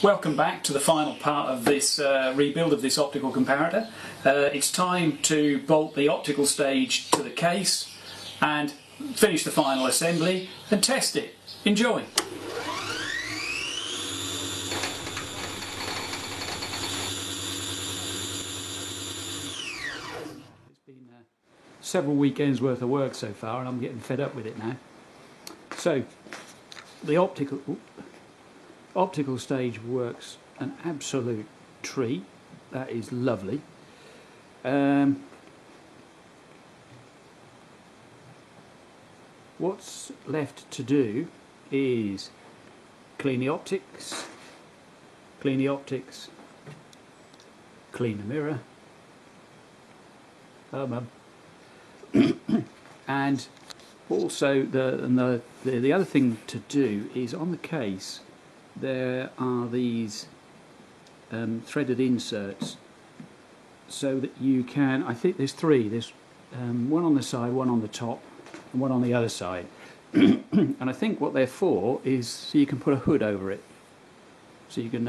Welcome back to the final part of this rebuild of this optical comparator. It's time to bolt the optical stage to the case and finish the final assembly and test it. Enjoy! It's been several weekends worth of work so far and I'm getting fed up with it now. So the optical stage works an absolute treat. That is lovely. What's left to do is clean the optics, clean the mirror, and also the other thing to do is on the case there are these threaded inserts so that you can, I think there's three, there's one on the side, one on the top and one on the other side. And I think what they're for is so you can put a hood over it, so you can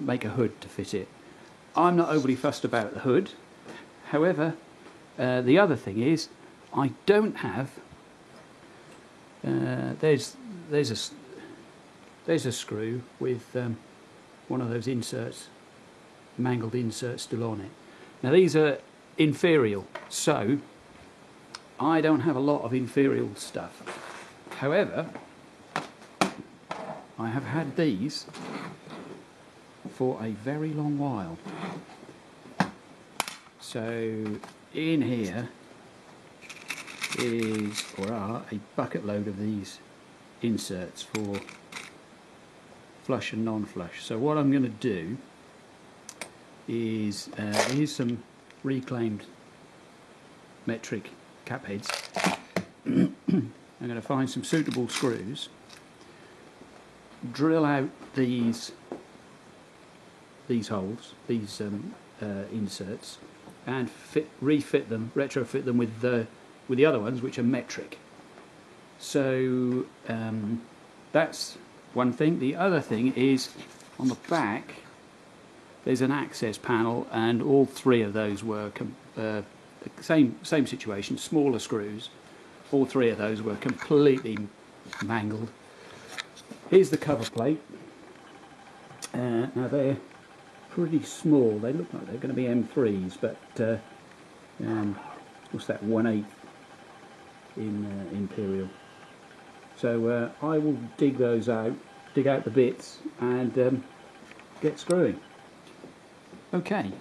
make a hood to fit it. I'm not overly fussed about the hood. However, the other thing is I don't have there's a screw with one of those inserts, mangled inserts still on it. Now these are inferior, so I don't have a lot of inferior stuff. However, I have had these for a very long while. So in here is, or are, a bucket load of these inserts for flush and non-flush. So what I'm going to do is, here's some reclaimed metric cap heads. I'm going to find some suitable screws, drill out these holes, these inserts, and refit them, retrofit them with the other ones, which are metric. So that's one thing. The other thing is on the back there's an access panel, and all three of those were the same situation, smaller screws. All three of those were completely mangled. Here's the cover plate. Now they're pretty small. They look like they're going to be M3s, but what's that, 1/8 in Imperial. So I will dig those out, dig out the bits and get screwing. Okay,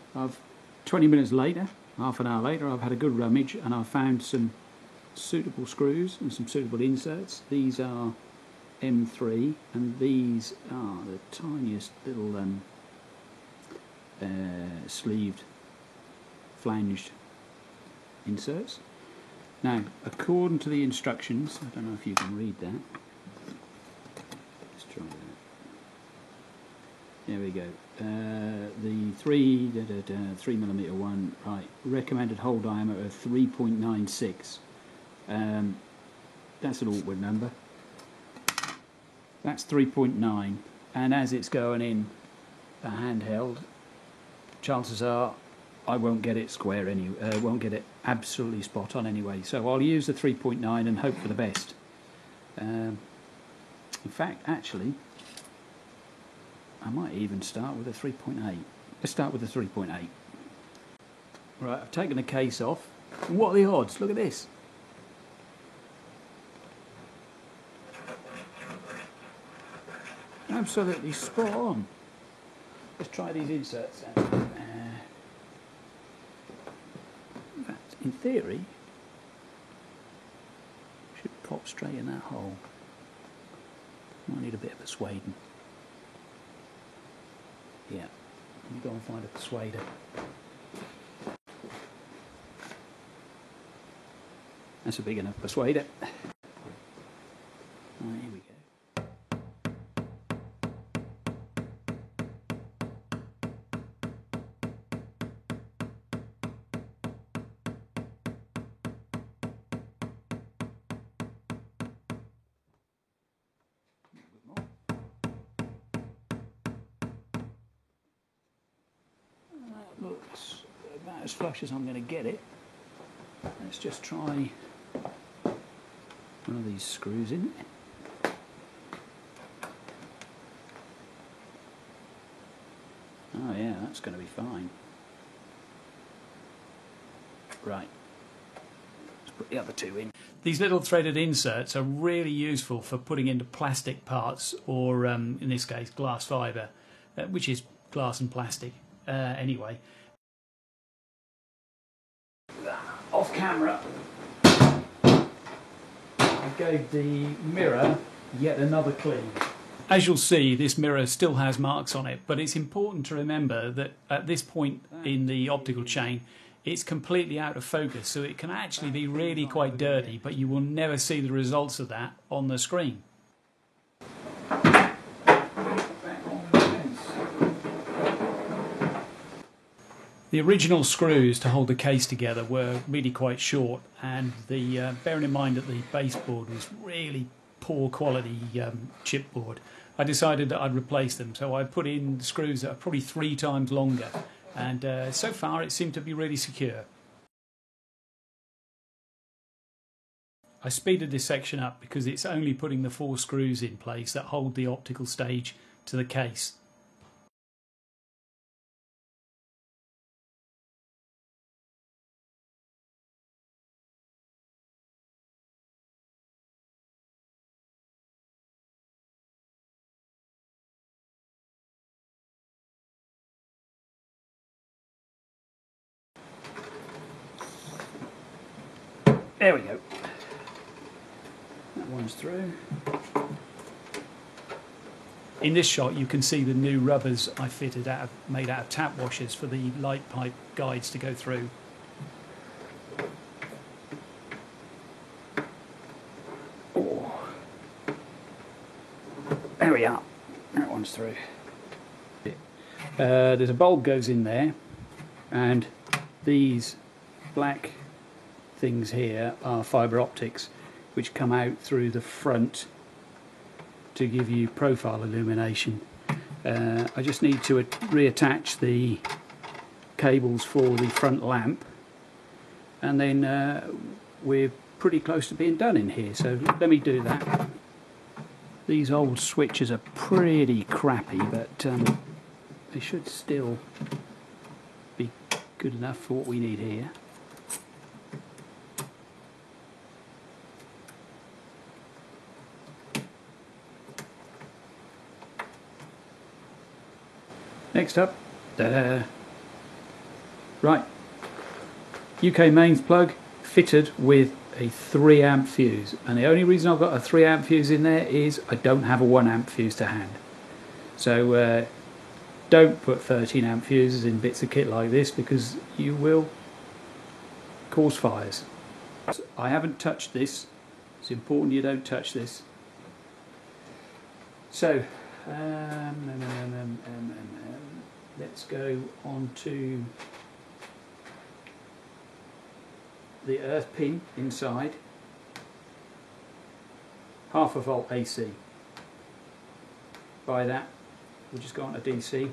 20 minutes later, half an hour later, I've had a good rummage and I've found some suitable screws and some suitable inserts. These are M3 and these are the tiniest little sleeved flanged inserts. Now, according to the instructions, I don't know if you can read that. Let's try that. There we go. The 3mm one, right? Recommended hole diameter of 3.96. That's an awkward number. That's 3.9, and as it's going in a handheld, chances are I won't get it square anyway. Won't get it absolutely spot on anyway. So I'll use the 3.9 and hope for the best. In fact, actually, I might even start with a 3.8. Let's start with the 3.8. Right, I've taken the case off. And what are the odds? Look at this. Absolutely spot on. Let's try these inserts out. In fact, in theory, should pop straight in that hole. Might need a bit of persuading. Yeah, let me go and find a persuader. That's a big enough persuader. Right, here we go. as flush as I'm going to get it. Let's just try one of these screws in. Oh yeah, that's going to be fine. Right, let's put the other two in. These little threaded inserts are really useful for putting into plastic parts, or in this case glass fibre, which is glass and plastic anyway. Off camera, I gave the mirror yet another clean. As you'll see, this mirror still has marks on it, but it's important to remember that at this point in the optical chain, it's completely out of focus, so it can actually be really quite dirty, but you will never see the results of that on the screen. The original screws to hold the case together were really quite short, and bearing in mind that the baseboard was really poor quality chipboard, I decided that I'd replace them. So I put in screws that are probably 3 times longer, and so far it seemed to be really secure. I speeded this section up because it's only putting the 4 screws in place that hold the optical stage to the case. There we go. That one's through. In this shot you can see the new rubbers I fitted made out of tap washers for the light pipe guides to go through. Oh. There we are. That one's through. There's a bulb goes in there, and these black things here are fibre optics which come out through the front to give you profile illumination. I just need to reattach the cables for the front lamp, and then we're pretty close to being done in here, so let me do that. These old switches are pretty crappy, but they should still be good enough for what we need here. Next up, right, UK mains plug fitted with a 3 amp fuse, and the only reason I've got a 3 amp fuse in there is I don't have a 1 amp fuse to hand. So don't put 13 amp fuses in bits of kit like this, because you will cause fires. I haven't touched this. It's important you don't touch this. So let's go on to the earth pin inside. 1/2 volt AC. By that, we'll just go on to DC.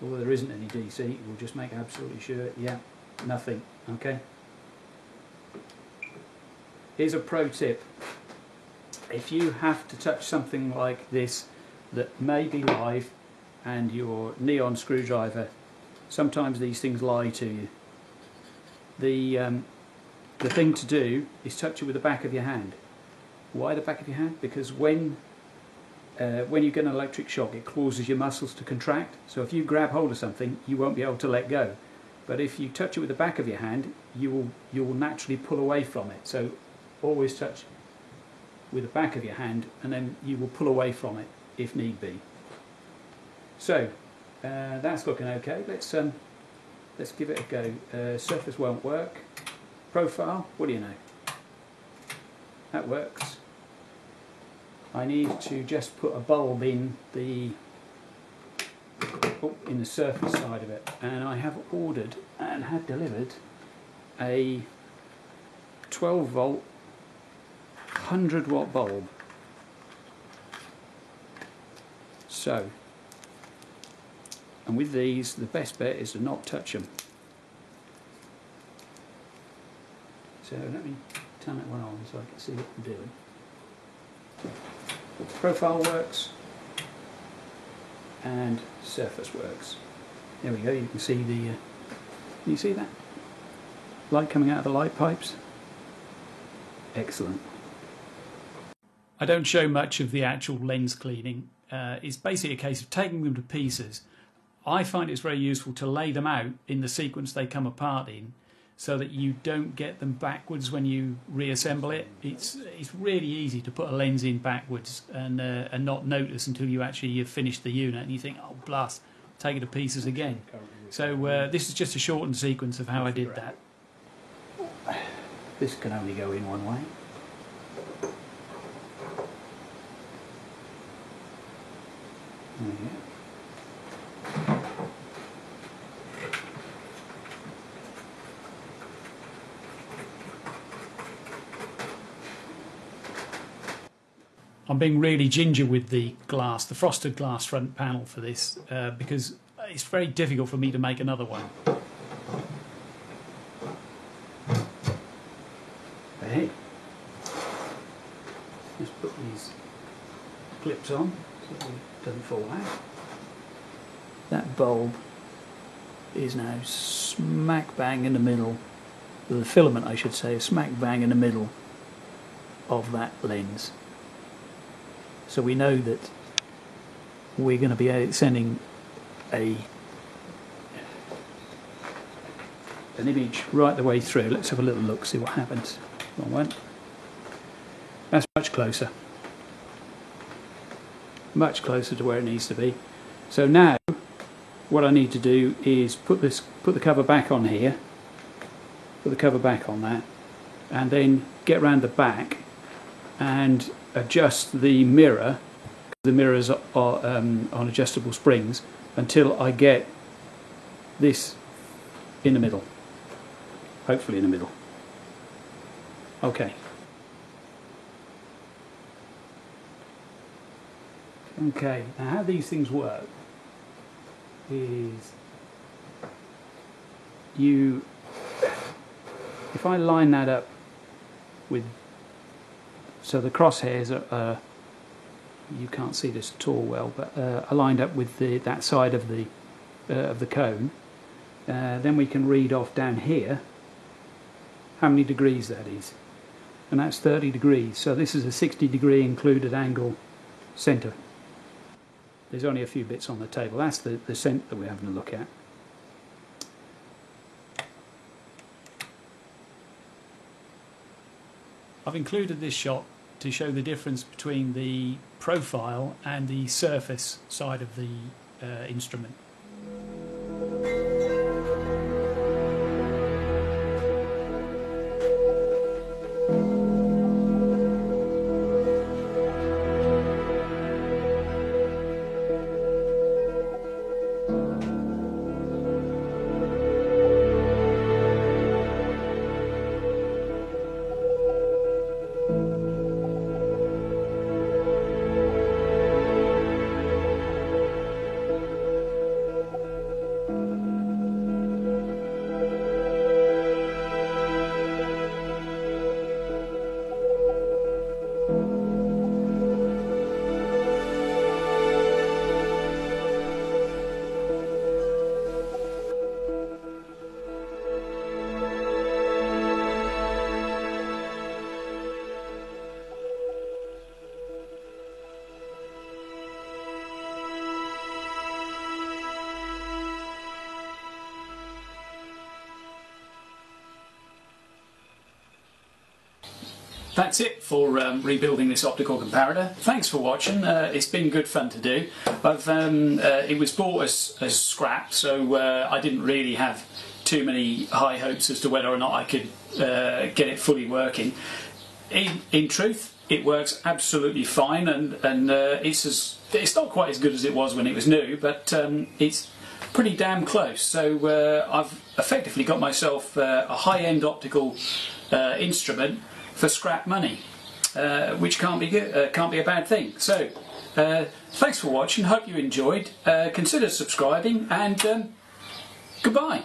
Although there isn't any DC, we'll just make absolutely sure. Yeah, nothing. Okay. Here's a pro tip. If you have to touch something like this that may be live, and your neon screwdriver, sometimes these things lie to you. The thing to do is touch it with the back of your hand. Why the back of your hand? Because when you get an electric shock, it causes your muscles to contract. So if you grab hold of something, you won't be able to let go. But if you touch it with the back of your hand, you will naturally pull away from it. So always touch with the back of your hand, and then you will pull away from it if need be. So that's looking okay. Let's give it a go. Surface won't work. Profile, what do you know? That works. I need to just put a bulb in the surface side of it, and I have ordered and had delivered a 12 volt 100 watt bulb. And with these, the best bet is to not touch them. So let me turn that one on so I can see what I'm doing. Profile works and surface works. There we go, you can see the, can you see that? Light coming out of the light pipes. Excellent. I don't show much of the actual lens cleaning. It's basically a case of taking them to pieces. I find it's very useful to lay them out in the sequence they come apart in, so that you don't get them backwards when you reassemble it. It's really easy to put a lens in backwards and not notice until you've finished the unit and you think, oh blast, take it to pieces again. So this is just a shortened sequence of how I did that. This can only go in one way. There we go. I'm being really ginger with the glass, the frosted glass front panel for this, because it's very difficult for me to make another one. Hey, let's put these clips on so it doesn't fall out. That bulb is now smack bang in the middle, the filament I should say, is smack bang in the middle of that lens. So we know that we're going to be sending an image right the way through. Let's have a little look, see what happens. Wrong one. That's much closer. Much closer to where it needs to be. So now what I need to do is put the cover back on here. Put the cover back on that, and then get round the back and adjust the mirror. The mirrors are on adjustable springs until I get this in the middle. Hopefully in the middle. Okay. Okay, now how these things work is if I line that up with, so the crosshairs are, you can't see this at all well, but are lined up with that side of the cone. Then we can read off down here how many degrees that is, and that's 30 degrees. So this is a 60-degree included angle centre. There's only a few bits on the table. That's the centre that we're having a look at. I've included this shot to show the difference between the profile and the surface side of the instrument. That's it for rebuilding this optical comparator. Thanks for watching. It's been good fun to do. It was bought as scrap, so I didn't really have too many high hopes as to whether or not I could get it fully working. In truth, it works absolutely fine, and it's not quite as good as it was when it was new, but it's pretty damn close. So I've effectively got myself a high-end optical instrument for scrap money, which can't be a bad thing. So Thanks for watching, hope you enjoyed. Consider subscribing, and goodbye.